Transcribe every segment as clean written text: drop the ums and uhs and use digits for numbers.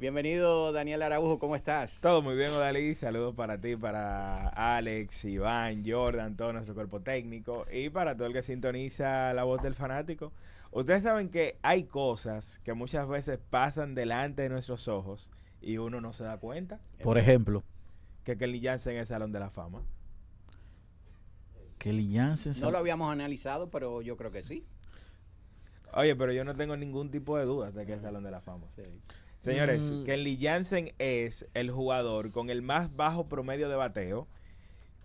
Bienvenido, Daniel Araujo, ¿cómo estás? Todo muy bien, Odalí. Saludos para ti, para Alex, Iván, Jordan, todo nuestro cuerpo técnico y para todo el que sintoniza la voz del fanático. Ustedes saben que hay cosas que muchas veces pasan delante de nuestros ojos y uno no se da cuenta. Por ejemplo, Que Kenley Jansen es el Salón de la Fama. Kelly Jansen. No lo habíamos analizado, pero yo creo que sí. Oye, pero yo no tengo ningún tipo de dudas de que es el Salón de la Fama. Señores, Kenley Jansen es el jugador con el más bajo promedio de bateo,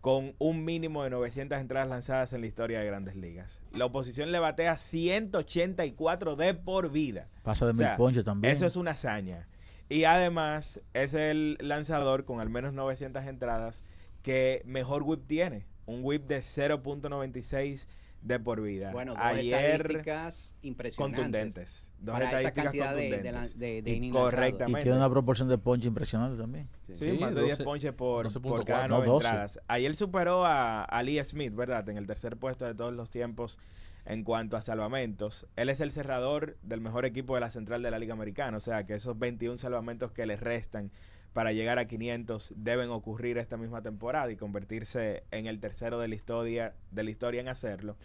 con un mínimo de 900 entradas lanzadas en la historia de Grandes Ligas. La oposición le batea 184 de por vida. Pasa de 1000 ponches también. Eso es una hazaña. Y además es el lanzador con al menos 900 entradas que mejor whip tiene. Un whip de 0.96 de por vida. Bueno, dos Ayer, estadísticas impresionantes. Contundentes. Dos para esa estadísticas cantidad contundentes. de Y innings lanzados. correctamente. Y tiene una proporción de ponche impresionante también. Sí, más de 10 ponches por cada 9 entradas. Ayer superó a Lee Smith, ¿verdad? En el tercer puesto de todos los tiempos en cuanto a salvamentos. Él es el cerrador del mejor equipo de la central de la Liga Americana. O sea, que esos 21 salvamentos que les restan para llegar a 500 deben ocurrir esta misma temporada y convertirse en el tercero de la historia en hacerlo.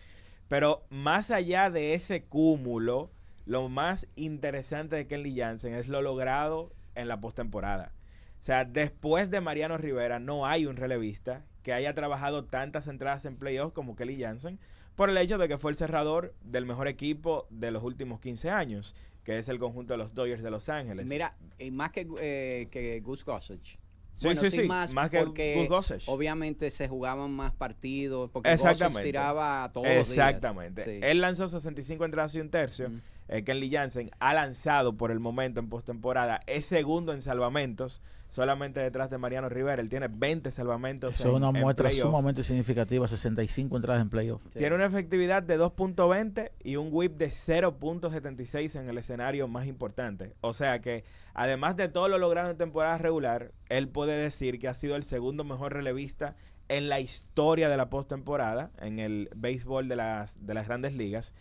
Pero más allá de ese cúmulo, lo más interesante de Kenley Jansen es lo logrado en la postemporada. O sea, después de Mariano Rivera no hay un relevista que haya trabajado tantas entradas en playoffs como Kenley Jansen, por el hecho de que fue el cerrador del mejor equipo de los últimos 15 años, que es el conjunto de los Dodgers de Los Ángeles. Mira, más que Gus Gossage. Sí, Bueno, sí, más que porque Gus Gossage. obviamente se jugaban más partidos, porque Exactamente. Gossage tiraba todos los días. Exactamente. Sí. Él lanzó 65 entradas y un tercio. Kenley Jansen ha lanzado por el momento en postemporada, es segundo en salvamentos, solamente detrás de Mariano Rivera. Él tiene 20 salvamentos. Eso es una muestra playoff. sumamente significativa, 65 entradas en playoff. Sí. Tiene una efectividad de 2.20 y un whip de 0.76 en el escenario más importante. O sea que, además de todo lo logrado en temporada regular, él puede decir que ha sido el segundo mejor relevista en la historia de la postemporada, en el béisbol de las Grandes Ligas.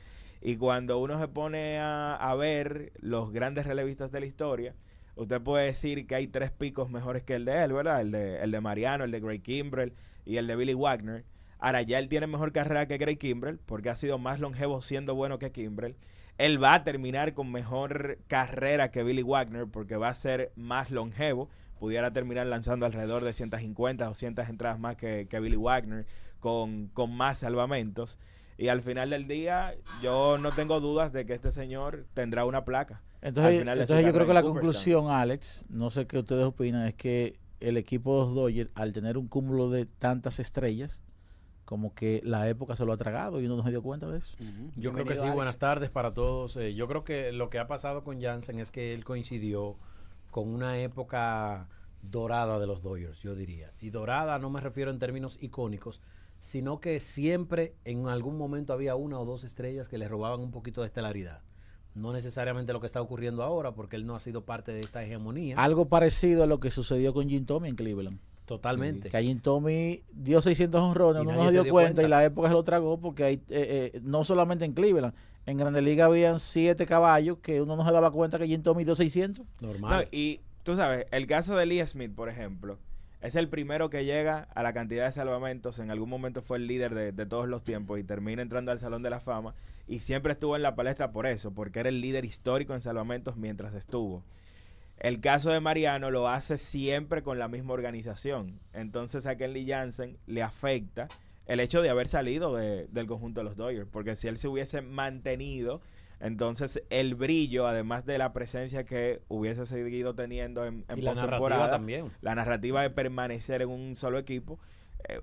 Y cuando uno se pone a ver los grandes relevistas de la historia, usted puede decir que hay 3 picos mejores que el de él, ¿verdad? El de Mariano, el de Craig Kimbrel y el de Billy Wagner. Ahora, ya él tiene mejor carrera que Craig Kimbrel porque ha sido más longevo siendo bueno que Kimbrel. Él va a terminar con mejor carrera que Billy Wagner porque va a ser más longevo. Pudiera terminar lanzando alrededor de 150, 200 entradas más que Billy Wagner con más salvamentos. Y al final del día, yo no tengo dudas de que este señor tendrá una placa. Entonces yo creo que la conclusión, Alex, no sé qué ustedes opinan, es que el equipo de los Dodgers, al tener un cúmulo de tantas estrellas, como que la época se lo ha tragado y uno no se dio cuenta de eso. Yo creo que sí. Alex. Buenas tardes para todos. Yo creo que lo que ha pasado con Jansen es que él coincidió con una época dorada de los Dodgers, yo diría. Y dorada no me refiero en términos icónicos, sino que siempre en algún momento había 1 o 2 estrellas que le robaban un poquito de estelaridad. No necesariamente lo que está ocurriendo ahora, porque él no ha sido parte de esta hegemonía. Algo parecido a lo que sucedió con Jim Thome en Cleveland. Totalmente. Que a Jim Thome dio 600 honrones, Y uno nadie no se se dio dio cuenta cuenta. y la época se lo tragó porque hay, no solamente en Cleveland, en Grandes Ligas habían 7 caballos que uno no se daba cuenta que Jim Thome dio 600. Normal. No, y tú sabes, el caso de Lee Smith, por ejemplo, es el primero que llega a la cantidad de salvamentos. En algún momento fue el líder de todos los tiempos y termina entrando al Salón de la Fama. Y siempre estuvo en la palestra por eso, porque era el líder histórico en salvamentos mientras estuvo. El caso de Mariano lo hace siempre con la misma organización. Entonces a Kenley Jansen le afecta el hecho de haber salido del conjunto de los Dodgers. Porque si él se hubiese mantenido, entonces el brillo, además de la presencia que hubiese seguido teniendo en y la narrativa postemporada, también. la narrativa de permanecer en un solo equipo,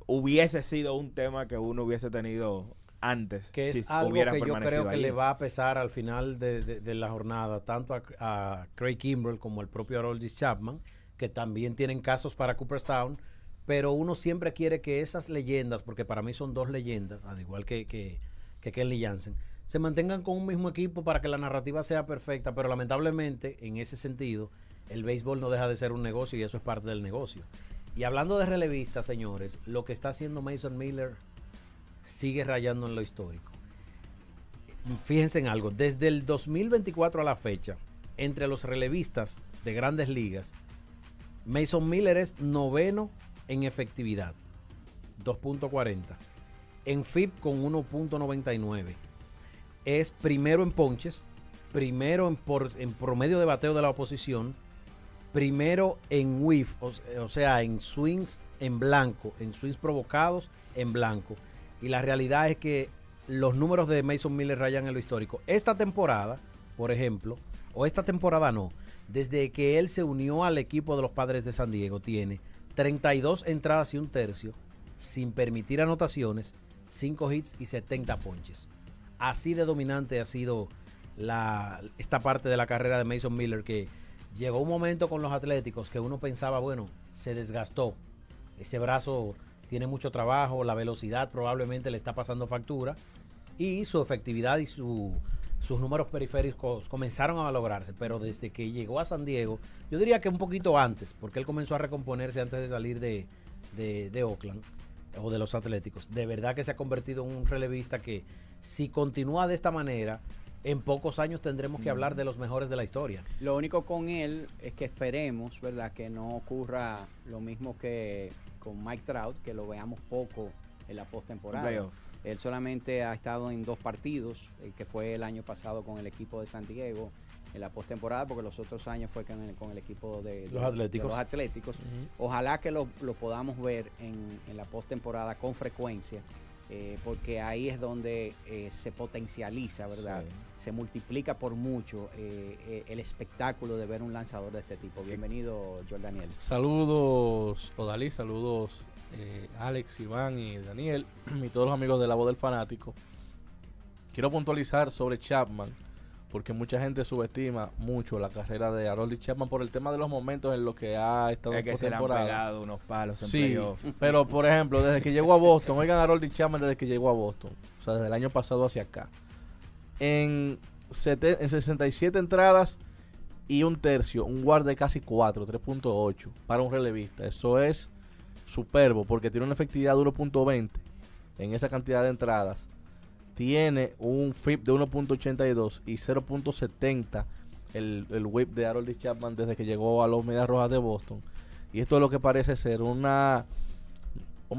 hubiese sido un tema que uno hubiese tenido antes. Que es si algo hubiera que yo permanecido creo que allí. le va a pesar al final de la jornada, tanto a Craig Kimbrel como al propio Aroldis Chapman, que también tienen casos para Cooperstown, pero uno siempre quiere que esas leyendas, porque para mí son 2 leyendas, al igual que Kenley Jansen, se mantengan con un mismo equipo para que la narrativa sea perfecta, pero lamentablemente, en ese sentido, el béisbol no deja de ser un negocio y eso es parte del negocio. Y hablando de relevistas, señores, lo que está haciendo Mason Miller sigue rayando en lo histórico. Fíjense en algo, desde el 2024 a la fecha, entre los relevistas de Grandes Ligas, Mason Miller es noveno en efectividad, 2.40. En FIP con 1.99. Es primero en ponches, primero en promedio de bateo de la oposición, primero en whiff, o sea, en swings en blanco, en swings provocados en blanco. Y la realidad es que los números de Mason Miller rayan en lo histórico. Esta temporada, por ejemplo, o esta temporada no, desde que él se unió al equipo de los Padres de San Diego, tiene 32 entradas y un tercio, sin permitir anotaciones, 5 hits y 70 ponches. Así de dominante ha sido esta parte de la carrera de Mason Miller, que llegó un momento con los Atléticos que uno pensaba, bueno, se desgastó. Ese brazo tiene mucho trabajo, la velocidad probablemente le está pasando factura y su efectividad y sus números periféricos comenzaron a malograrse, pero desde que llegó a San Diego, yo diría que un poquito antes, porque él comenzó a recomponerse antes de salir de Oakland o de los Atléticos. De verdad que se ha convertido en un relevista que, si continúa de esta manera, en pocos años tendremos que hablar de los mejores de la historia. Lo único con él es que esperemos, ¿verdad?, que no ocurra lo mismo que con Mike Trout, que lo veamos poco en la postemporada. Él solamente ha estado en 2 partidos, que fue el año pasado con el equipo de San Diego en la postemporada, porque los otros años fue con el equipo de los Atléticos. Ojalá que lo podamos ver en la postemporada con frecuencia, porque ahí es donde se potencializa, ¿verdad? Sí. Se multiplica por mucho el espectáculo de ver un lanzador de este tipo. Bienvenido, Jordaniel. Saludos, Odalí, saludos Alex, Iván y Daniel y todos los amigos de La Voz del Fanático. Quiero puntualizar sobre Chapman, porque mucha gente subestima mucho la carrera de Aroldis Chapman por el tema de los momentos en los que ha estado en que se le han pegado unos palos en playoff. Pero por ejemplo, desde que llegó a Boston, oigan a Aroldis Chapman desde que llegó a Boston, o sea, desde el año pasado hacia acá, en 67 entradas y un tercio, un WAR de casi 4, 3.8 para un relevista. Eso es superbo, porque tiene una efectividad de 1.20 en esa cantidad de entradas. Tiene un FIP de 1.82 y 0.70 el whip de Aroldis Chapman desde que llegó a los Medias Rojas de Boston. Y esto es lo que parece ser vamos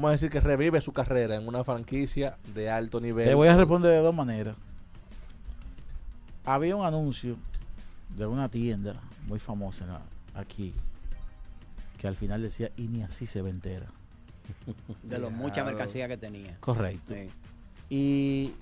a decir que revive su carrera en una franquicia de alto nivel. Te voy a responder de 2 maneras. Había un anuncio de una tienda muy famosa aquí que al final decía, y ni así se ve entera. De lo mucha mercancía que tenía. Correcto. Sí. Y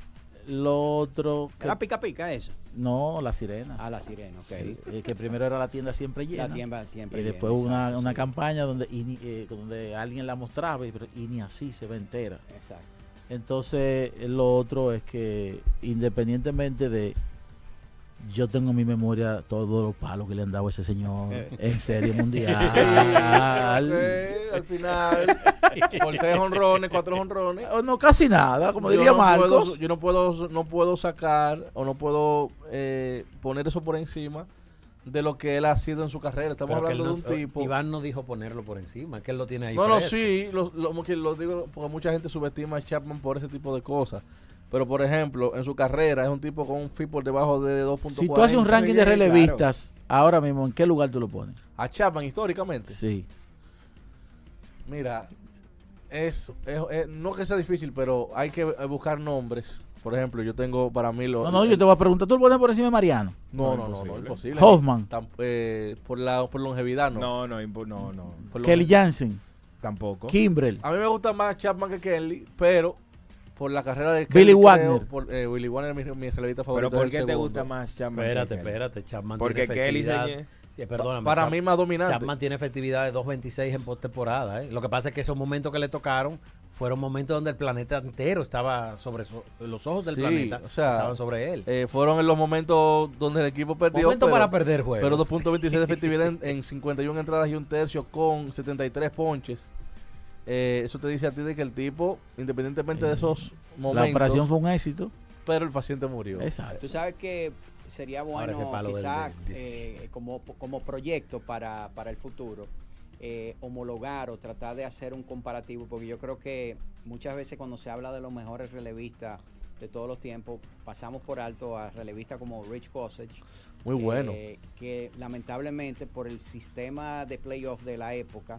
lo otro... ¿Era Pica Pica eso? No, La Sirena. Ah, La Sirena, ok. Que primero era la tienda siempre llena. La tienda siempre y llena. después hubo una campaña donde alguien la mostraba y ni así se ve entera. Exacto. Entonces, lo otro es que independientemente de... Yo tengo en mi memoria todos los palos que le han dado a ese señor en Serie Mundial. Al final, por 3 honrones, 4 honrones. No, casi nada, como diría Marcos. Yo no puedo sacar o no puedo poner eso por encima de lo que él ha sido en su carrera. Estamos hablando de un tipo. Iván no dijo ponerlo por encima, que él lo tiene ahí. No, sí, lo digo porque mucha gente subestima a Chapman por ese tipo de cosas. Pero, por ejemplo, en su carrera es un tipo con un FIP por debajo de 2.40. Si tú haces un ranking de relevistas, ahora mismo, ¿en qué lugar tú lo pones? ¿A Chapman históricamente? Sí. Mira, no que sea difícil, pero hay que buscar nombres. Por ejemplo, yo tengo para mí yo te voy a preguntar, ¿tú lo pones por encima de Mariano? No, imposible. Hoffman. Por longevidad, no. No. Kelly Jansen. Tampoco. Kimbrel. A mí me gusta más Chapman que Kelly, pero por la carrera de Billy Wagner. Willy Wagner es mi relevista favorito. ¿Pero por qué te gusta más Chapman? Espérate, Chapman porque tiene efectividad. Perdóname, para mí más dominante. Chapman tiene efectividad de 2.26 en postemporada. Lo que pasa es que esos momentos que le tocaron fueron momentos donde el planeta entero estaba sobre los ojos del planeta, o sea, estaban sobre él. Fueron en los momentos donde el equipo perdió. Momentos para perder juegos. Pero 2.26 de efectividad en 51 entradas y un tercio con 73 ponches. Eso te dice a ti de que el tipo, independientemente de esos momentos, la operación fue un éxito, pero el paciente murió. Exacto. Tú sabes que sería bueno quizás como proyecto para el futuro homologar o tratar de hacer un comparativo, porque yo creo que muchas veces cuando se habla de los mejores relevistas de todos los tiempos. Pasamos por alto a relevistas como Rich Kosich. Muy bueno. Que lamentablemente por el sistema de playoff de la época,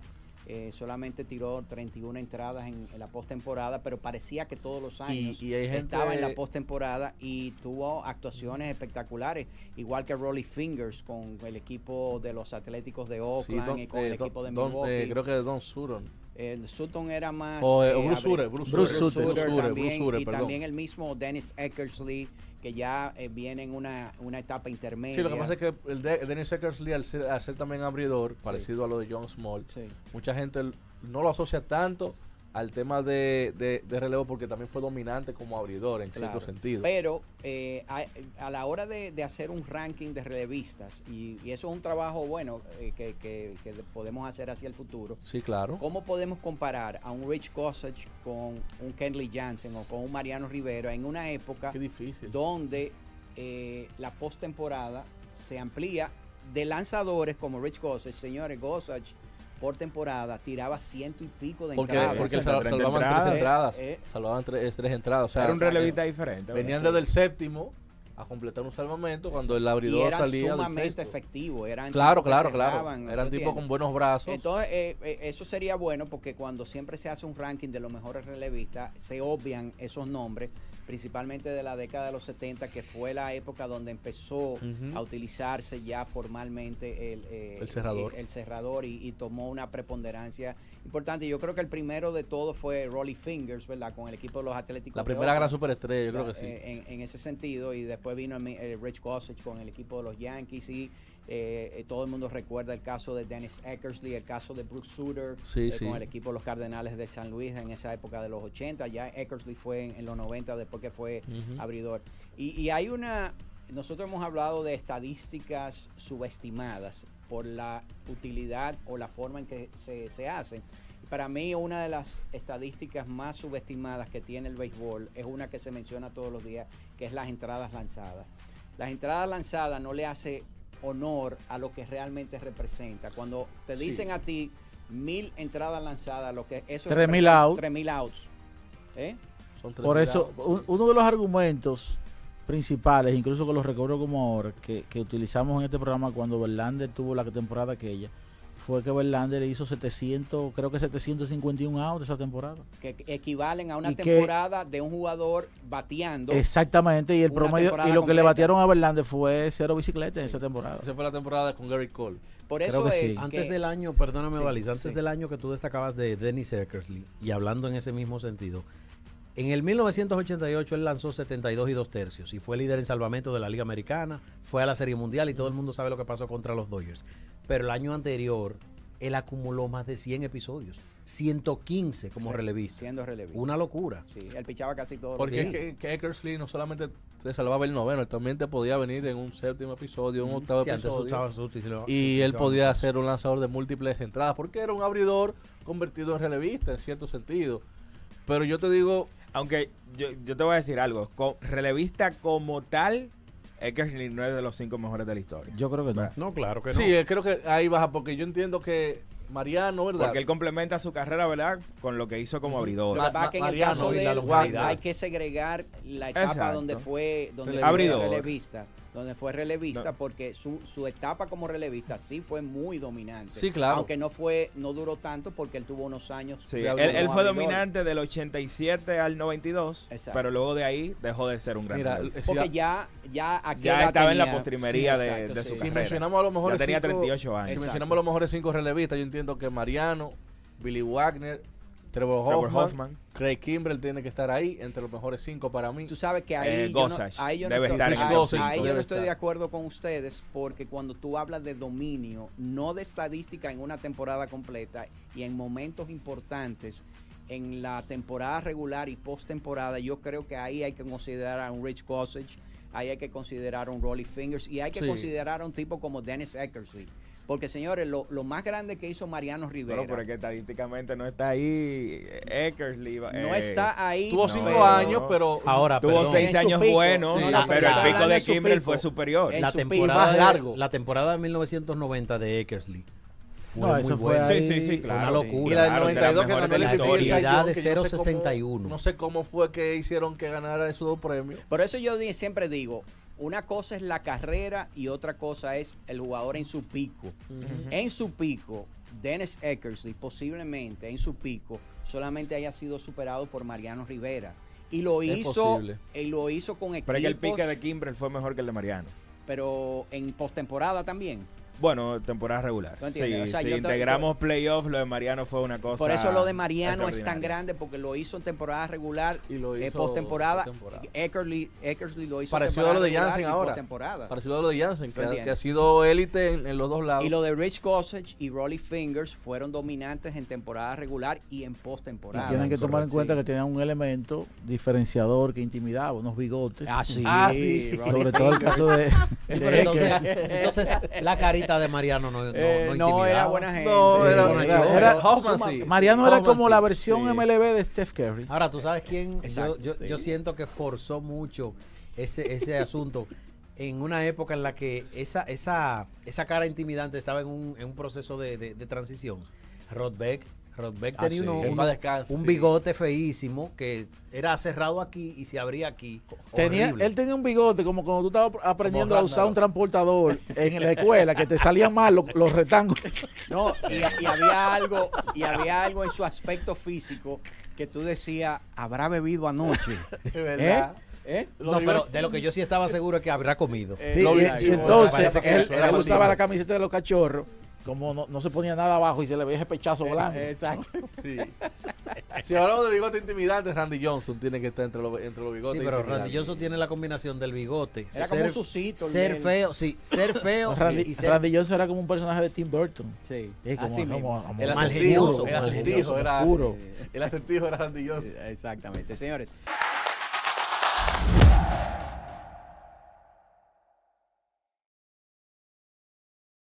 solamente tiró 31 entradas en la postemporada, pero parecía que todos los años y hay gente... estaba en la postemporada y tuvo actuaciones espectaculares, igual que Rollie Fingers con el equipo de los Atléticos de Oakland y con el equipo de Milwaukee. Creo que Don Sutton. Sutton era más... Bruce Sutter también, y también el mismo Dennis Eckersley, que ya viene en una etapa intermedia. Sí, lo que pasa es que el Dennis Eckersley, al ser también abridor, parecido a lo de John Small, mucha gente no lo asocia tanto al tema de relevo porque también fue dominante como abridor en cierto sentido. Pero a la hora de hacer un ranking de relevistas, y eso es un trabajo bueno que podemos hacer hacia el futuro. Sí, claro. ¿Cómo podemos comparar a un Rich Kosich con un Kenley Jansen o con un Mariano Rivera en una época donde la postemporada se amplía de lanzadores como Rich Kosich? Señores, Kosich por temporada tiraba 100 y pico de entradas. Porque salvaban 3 entradas. Salvaban 3 entradas. O sea, era un relevista diferente. Venían desde el séptimo a completar un salvamento cuando el abridor salía. Y era sumamente efectivo. Claro. Eran tipos con buenos brazos. Entonces, eso sería bueno porque cuando siempre se hace un ranking de los mejores relevistas, se obvian esos nombres, principalmente de la década de los 70, que fue la época donde empezó a utilizarse ya formalmente el cerrador y tomó una preponderancia importante. Yo creo que el primero de todos fue Rollie Fingers, ¿verdad? Con el equipo de los Atléticos. La primera gran superestrella, yo creo que sí. En ese sentido, y después vino Rich Kosich con el equipo de los Yankees y todo el mundo recuerda el caso de Dennis Eckersley, el caso de Brooks Sutter con el equipo de los Cardenales de San Luis en esa época de los 80. Ya Eckersley fue en los 90 después que fue abridor. Y hay nosotros hemos hablado de estadísticas subestimadas por la utilidad o la forma en que se hacen. Para mí, una de las estadísticas más subestimadas que tiene el béisbol es una que se menciona todos los días, que es las entradas lanzadas. Las entradas lanzadas no le hace honor a lo que realmente representa. Cuando te dicen a ti 1000 entradas lanzadas, lo que eso 3000 outs. 3000 outs. Por eso, uno de los argumentos principales, incluso que los recuerdo como ahora, que utilizamos en este programa cuando Verlander tuvo la temporada aquella, fue que Verlander hizo 751 outs esa temporada. Que equivalen a una temporada de un jugador bateando. Exactamente, y el promedio, y lo que le batearon a Verlander fue 0 bicicletas en esa temporada. Esa fue la temporada con Gary Cole. Por eso es antes del año, perdóname, Valis, antes del año que tú destacabas de Dennis Eckersley, y hablando en ese mismo sentido, en el 1988 él lanzó 72 2/3 y fue líder en salvamento de la Liga Americana, fue a la Serie Mundial y todo el mundo sabe lo que pasó contra los Dodgers. Pero el año anterior él acumuló más de 100 episodios, 115 como relevista. Siendo relevista. Una locura. Sí, él pichaba casi todo. Porque es que Eckersley no solamente te salvaba el noveno, él también te podía venir en un séptimo episodio, un octavo episodio. Y él podía ser un lanzador de múltiples entradas, porque era un abridor convertido en relevista en cierto sentido. Pero yo te digo... Aunque yo te voy a decir algo, relevista como tal, Eckersley no es de los 5 mejores de la historia. Yo creo que no. No, claro que no. Sí, creo que ahí baja, porque yo entiendo que Mariano, ¿verdad? Porque él complementa su carrera, ¿verdad? Con lo que hizo como abridor. En el caso de él, hay que segregar la etapa donde fue relevista. Donde fue relevista, porque su etapa como relevista sí fue muy dominante. Sí, claro. Aunque no duró tanto porque él tuvo unos años. Sí, él fue dominante del 87 al 92, pero luego de ahí dejó de ser un gran jugador. Porque ya estaba en la postrimería de su carrera. Si mencionamos a los mejores ya tenía 38 años. Si mencionamos a los mejores 5 relevistas, yo entiendo que Mariano, Billy Wagner, Trevor Hoffman, Craig Kimbrell tiene que estar ahí entre los mejores 5 para mí. Tú sabes que ahí yo no estoy de acuerdo con ustedes, porque cuando tú hablas de dominio, no de estadística en una temporada completa y en momentos importantes en la temporada regular y postemporada, yo creo que ahí hay que considerar a un Rich Kosich, ahí hay que considerar a un Rollie Fingers y hay que considerar a un tipo como Dennis Eckersley. Porque, señores, lo más grande que hizo Mariano Rivera... Pero porque estadísticamente no está ahí Eckersley. No está ahí. Tuvo 5 años, pero... Ahora, tuvo 6 años buenos, pero el pico de Kimbrell fue superior. La temporada de 1990 de Eckersley fue No, muy eso fue buena. ahí. Sí, Fue una claro. locura. Y la del Claro, de 92 las que ganó mejores el de la Stephen historia. Efectividad Sayón, de que yo no sé 0.61. No sé cómo fue que hicieron que ganara esos dos premios. Por eso yo siempre digo, una cosa es la carrera y otra cosa es el jugador en su pico. En su pico, Dennis Eckersley posiblemente en su pico solamente haya sido superado por Mariano Rivera. Y lo Es hizo posible. con equipos, Pero es que el pique de Kimbrel fue mejor que el de Mariano. pero en postemporada también. Bueno, temporada regular. ¿Tú entiendes? Sí, O sea, si yo integramos playoffs, lo de Mariano fue una cosa. Por eso lo de Mariano es tan extraordinaria. grande, porque lo hizo en temporada regular, Y lo hizo postemporada. postemporada. Eckersley lo hizo Parecido a lo de Jansen ahora. postemporada. Parecido a lo de Jansen, ¿Tú entiendes? que ha sido élite en los dos lados. Y lo de Rich Gossage y Rolly Fingers fueron dominantes en temporada regular y en Y postemporada. tienen que tomar en correcto, cuenta sí. que tenían un elemento diferenciador que intimidaba, unos bigotes. Sí. sí. Rolly Sobre todo el Fingers. caso de, Sí, pero de entonces la carita de Mariano no No intimidaba. era buena gente. No, era- era- Hoffman suma- sí. Mariano era Hoffman como sí. la versión Sí. MLB de Steph Curry. Ahora, ¿tú sabes quién? Exacto, Yo siento que forzó mucho ese asunto en una época en la que esa cara intimidante estaba en un proceso de transición. Rod Beck tenía sí. En paz descanse, un sí. bigote feísimo que era cerrado aquí y se abría aquí. Horrible. Él tenía un bigote como cuando tú estabas aprendiendo Como a usar un Ragnarok. transportador en la escuela, que te salían mal los rectángulos. No, y había algo en su aspecto físico que tú decías, habrá bebido anoche. De verdad. ¿Eh? No, pero de lo que yo sí estaba seguro es que habrá comido. Sí, Lo vi- y entonces parece que él, eso era él usaba Martínez. la camiseta de los cachorros, como no se ponía nada abajo y se le veía ese pechazo blanco. Exacto. Sí. Si hablamos de bigote intimidante, Randy Johnson tiene que estar entre los bigotes. Sí, pero intimidantes. Randy Johnson tiene la combinación del bigote. Era como un susito, el Ser nene. feo, sí, ser feo y ser Randy Johnson era como un personaje de Tim Burton. Sí. Como, Así mismo. El Mal acertijo, genioso, el mal acertijo genioso, era oscuro. el acertijo era Randy Johnson. Exactamente, señores.